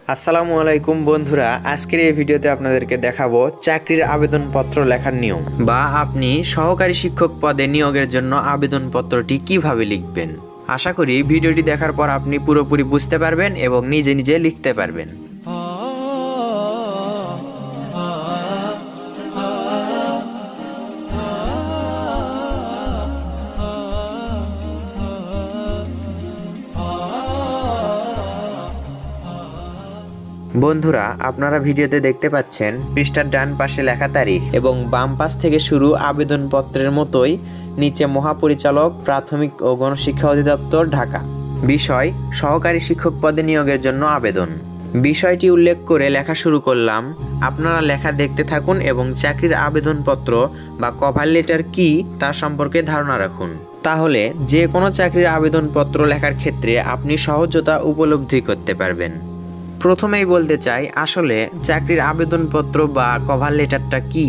আসসালামু আলাইকুম বন্ধুরা, আজকের এই ভিডিওতে আপনাদেরকে দেখাবো চাকরির আবেদনপত্র লেখার নিয়ম বা আপনি সহকারী শিক্ষক পদে নিয়োগের জন্য আবেদনপত্রটি কিভাবে লিখবেন। আশা করি ভিডিওটি দেখার পর আপনি পুরোপুরি বুঝতে পারবেন এবং নিজে নিজে লিখতে পারবেন। বন্ধুরা, আপনারা ভিডিওতে দেখতে পাচ্ছেন পৃষ্ঠার ডান পাশে লেখা তারিখ এবং বাম পাশ থেকে শুরু আবেদনপত্রের মতোই নিচে মহাপরিচালক প্রাথমিক ও গণশিক্ষা অধিদপ্তর ঢাকা। বিষয় সহকারী শিক্ষক পদে নিয়োগের জন্য আবেদন। বিষয়টি উল্লেখ করে লেখা শুরু করলাম। আপনারা লেখা দেখতে থাকুন এবং চাকরির আবেদনপত্র বা কভার লেটার কি তা সম্পর্কে ধারণা রাখুন। তাহলে যে কোনো চাকরির আবেদনপত্র লেখার ক্ষেত্রে আপনি সহজতা উপলব্ধি করতে পারবেন। প্রথমেই বলতে চাই, আসলে চাকরির আবেদনপত্র বা কভার লেটারটা কি।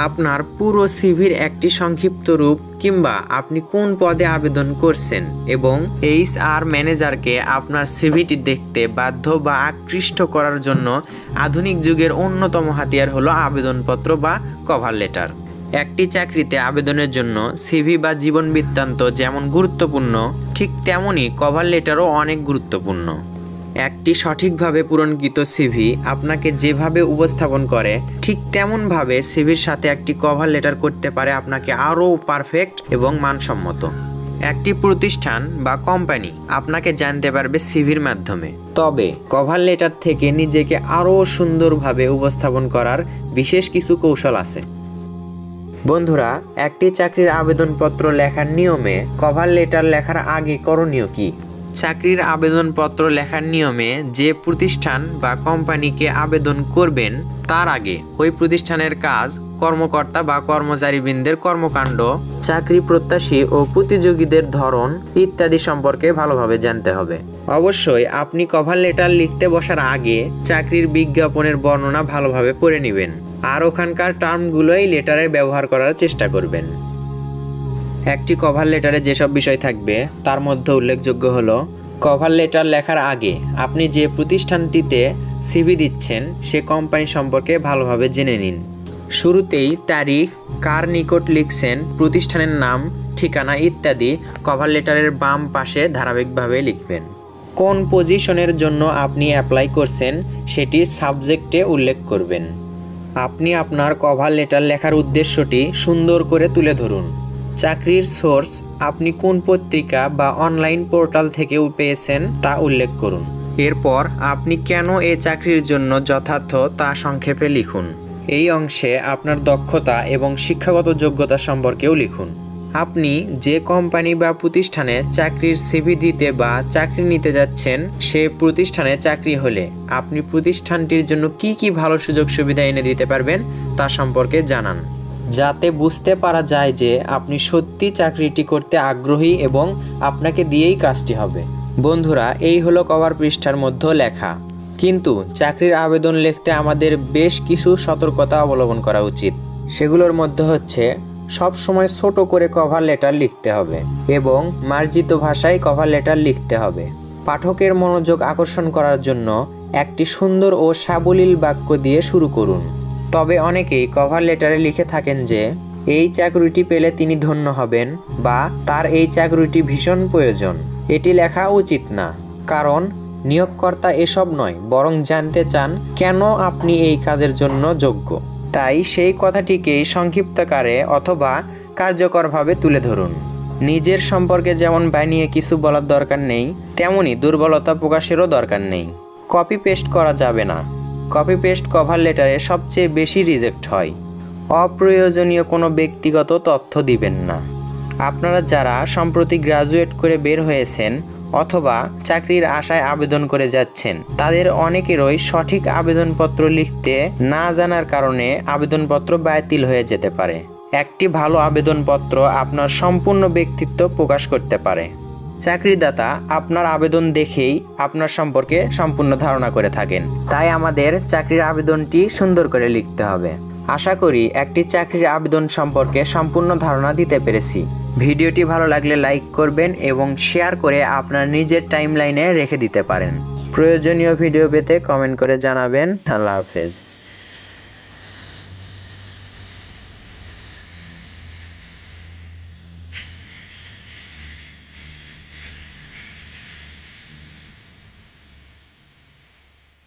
আপনার পুরো সিভির একটি সংক্ষিপ্ত রূপ কিংবা আপনি কোন পদে আবেদন করছেন এবং HR ম্যানেজারকে আপনার সিভিটি দেখতে বাধ্য বা আকৃষ্ট করার জন্য আধুনিক যুগের অন্যতম হাতিয়ার হলো আবেদনপত্র বা কভার লেটার। একটি চাকরিতে আবেদনের জন্য সিভি বা জীবন বৃত্তান্ত যেমন গুরুত্বপূর্ণ, ঠিক তেমনই কভার লেটারও অনেক গুরুত্বপূর্ণ। একটি সঠিকভাবে পূরণকৃত সিভি আপনাকে যেভাবে উপস্থাপন করে, ঠিক তেমনভাবে সিভির সাথে একটি কভার লেটার করতে পারে আপনাকে আরও পারফেক্ট এবং মানসম্মত। একটি প্রতিষ্ঠান বা কোম্পানি আপনাকে জানতে পারবে সিভির মাধ্যমে, তবে কভার লেটার থেকে নিজেকে আরও সুন্দরভাবে উপস্থাপন করার বিশেষ কিছু কৌশল আছে। বন্ধুরা, একটি চাকরির আবেদনপত্র লেখার নিয়মে কভার লেটার লেখার আগে করণীয় কি? চাকরির আবেদনপত্র লেখার নিয়মে যে প্রতিষ্ঠান বা কোম্পানিকে আবেদন করবেন তার আগে ওই প্রতিষ্ঠানের কাজ, কর্মকর্তা বা কর্মচারীবৃন্দের কর্মকাণ্ড, চাকরি প্রত্যাশী ও প্রতিযোগীদের ধরন ইত্যাদি সম্পর্কে ভালোভাবে জানতে হবে। অবশ্যই আপনি কভার লেটার লিখতে বসার আগে চাকরির বিজ্ঞাপনের বর্ণনা ভালোভাবে পড়ে নেবেন আর ওখানকার টার্মগুলোই লেটারে ব্যবহার করার চেষ্টা করবেন। একটি কভার লেটারে যেসব বিষয় থাকবে তার মধ্যে উল্লেখযোগ্য হলো, কভার লেটার লেখার আগে আপনি যে প্রতিষ্ঠানটিতে সিভি দিচ্ছেন সে কোম্পানি সম্পর্কে ভালোভাবে জেনে নিন। শুরুতেই তারিখ, কার নিকট লিখছেন, প্রতিষ্ঠানের নাম, ঠিকানা ইত্যাদি কভার লেটারের বাম পাশে ধারাবাহিকভাবে লিখবেন। কোন পজিশনের জন্য আপনি অ্যাপ্লাই করছেন সেটি সাবজেক্টে উল্লেখ করবেন। আপনি আপনার কভার লেটার লেখার উদ্দেশ্যটি সুন্দর করে তুলে ধরুন। চাকরির সোর্স, আপনি কোন পত্রিকা বা অনলাইন পোর্টাল থেকে পেয়েছেন তা উল্লেখ করুন। এরপর আপনি কেন এই চাকরির জন্য যথার্থ তা সংক্ষেপে লিখুন। এই অংশে আপনার দক্ষতা এবং শিক্ষাগত যোগ্যতা সম্পর্কেও লিখুন। আপনি যে কোম্পানি বা প্রতিষ্ঠানে চাকরির সিভি দিতে বা চাকরি নিতে যাচ্ছেন সে প্রতিষ্ঠানে চাকরি হলে আপনি প্রতিষ্ঠানটির জন্য কি কি ভালো সুযোগ সুবিধা এনে দিতে পারবেন তা সম্পর্কে জানান, যাতে বুঝতে পারা যায় যে আপনি সত্যি চাকরিটি করতে আগ্রহী এবং আপনাকে দিয়েই কাজটি হবে। বন্ধুরা, এই হলো কভার পৃষ্ঠার মধ্যে লেখা, কিন্তু চাকরির আবেদন লিখতে আমাদের বেশ কিছু সতর্কতা অবলম্বন করা উচিত। সেগুলোর মধ্যে হচ্ছে, সব সময় ছোট করে কভার লেটার লিখতে হবে এবং মার্জিত ভাষায় কভার লেটার লিখতে হবে। পাঠকের মনোযোগ আকর্ষণ করার জন্য একটি সুন্দর ও সাবলীল বাক্য দিয়ে শুরু করুন। তবে অনেকেই কভার লেটারে লিখে থাকেন যে এই চাকরিটি পেলে তিনি ধন্য হবেন বা তার এই চাকরিটি ভীষণ প্রয়োজন। এটি লেখা উচিত না, কারণ নিয়োগকর্তা এসব নয়, বরং জানতে চান কেন আপনি এই কাজের জন্য যোগ্য। তাই সেই কথাটিকেই সংক্ষিপ্তকারে অথবা কার্যকরভাবে তুলে ধরুন। নিজের সম্পর্কে যেমন বানিয়ে কিছু বলার দরকার নেই, তেমনি দুর্বলতা প্রকাশেরও দরকার নেই। কপি পেস্ট করা যাবে না। কপি পেস্ট কভার লেটারে সবচেয়ে বেশি রিজেক্ট হয়। অপ্রয়োজনীয় কোনো ব্যক্তিগত তথ্য দিবেন না। আপনারা যারা সম্প্রতি গ্রাজুয়েট করে বের হয়েছেন অথবা চাকরির আশায় আবেদন করে যাচ্ছেন তাদের অনেকেরই সঠিক আবেদনপত্র লিখতে না জানার কারণে আবেদনপত্র বাতিল হয়ে যেতে পারে। একটি ভালো আবেদনপত্র আপনার সম্পূর্ণ ব্যক্তিত্ব প্রকাশ করতে পারে। চাকরিদাতা আপনার আবেদন দেখেই আপনার সম্পর্কে সম্পূর্ণ ধারণা করে থাকেন, তাই আমাদের চাকরির আবেদনটি সুন্দর করে লিখতে হবে। আশা করি একটি চাকরির আবেদন সম্পর্কে সম্পূর্ণ ধারণা দিতে পেরেছি। ভিডিওটি ভালো লাগলে লাইক করবেন এবং শেয়ার করে আপনার নিজের টাইমলাইনে রেখে দিতে পারেন। প্রয়োজনীয় ভিডিও পেতে কমেন্ট করে জানাবেন। আল্লাহ হাফেজ।